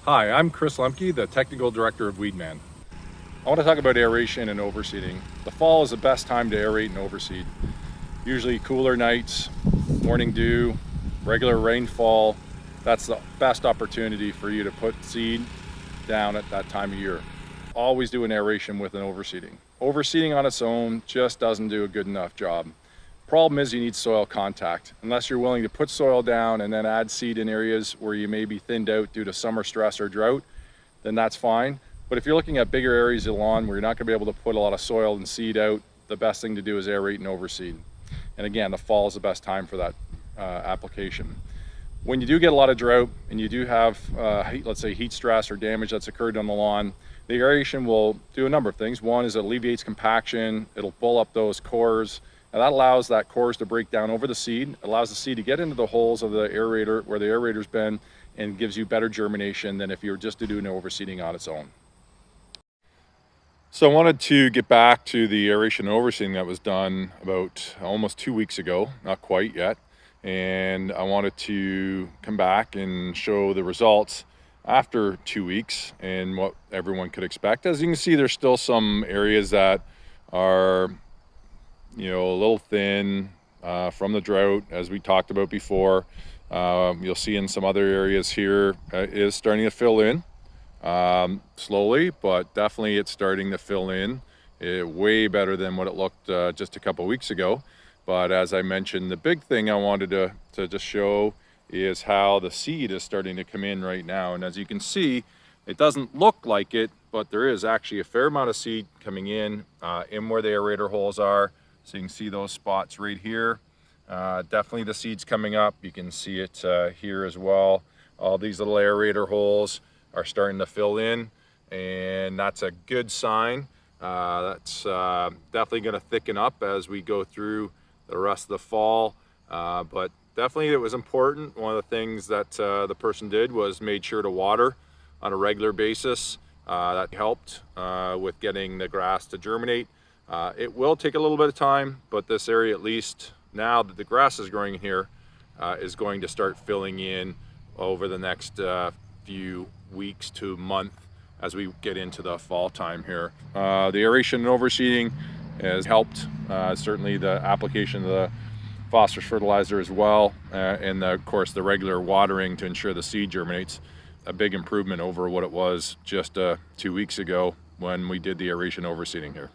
Hi, I'm Chris Lemcke, the Technical Director of Weedman. I want to talk about aeration and overseeding. The fall is the best time to aerate and overseed. Usually cooler nights, morning dew, regular rainfall. That's the best opportunity for you to put seed down at that time of year. Always do an aeration with an overseeding. Overseeding on its own just doesn't do a good enough job. Problem is you need soil contact. Unless you're willing to put soil down and then add seed in areas where you may be thinned out due to summer stress or drought, then that's fine. But if you're looking at bigger areas of lawn where you're not gonna be able to put a lot of soil and seed out, the best thing to do is aerate and overseed. And again, the fall is the best time for that application. When you do get a lot of drought and you do have, let's say, heat stress or damage that's occurred on the lawn, the aeration will do a number of things. One is it alleviates compaction, it'll pull up those cores, and that allows that cores to break down over the seed, allows the seed to get into the holes of the aerator where the aerator's been, and gives you better germination than if you were just to do an overseeding on its own. So I wanted to get back to the aeration and overseeding that was done about almost 2 weeks ago, not quite yet. And I wanted to come back and show the results after 2 weeks and what everyone could expect. As you can see, there's still some areas that are a little thin from the drought, as we talked about before. You'll see in some other areas here it is starting to fill in slowly, but definitely it's starting to fill in way better than what it looked just a couple weeks ago. But as I mentioned, the big thing I wanted to just show is how the seed is starting to come in right now. And as you can see, it doesn't look like it, but there is actually a fair amount of seed coming in where the aerator holes are. So you can see those spots right here. Definitely the seeds coming up. You can see it here as well. All these little aerator holes are starting to fill in, and that's a good sign. That's definitely going to thicken up as we go through the rest of the fall. But definitely it was important. One of the things that the person did was made sure to water on a regular basis. That helped with getting the grass to germinate. It will take a little bit of time, but this area, at least now that the grass is growing here, is going to start filling in over the next few weeks to month as we get into the fall time here. The aeration and overseeding has helped, certainly the application of the phosphorus fertilizer as well, and of course the regular watering to ensure the seed germinates. A big improvement over what it was just 2 weeks ago when we did the aeration overseeding here.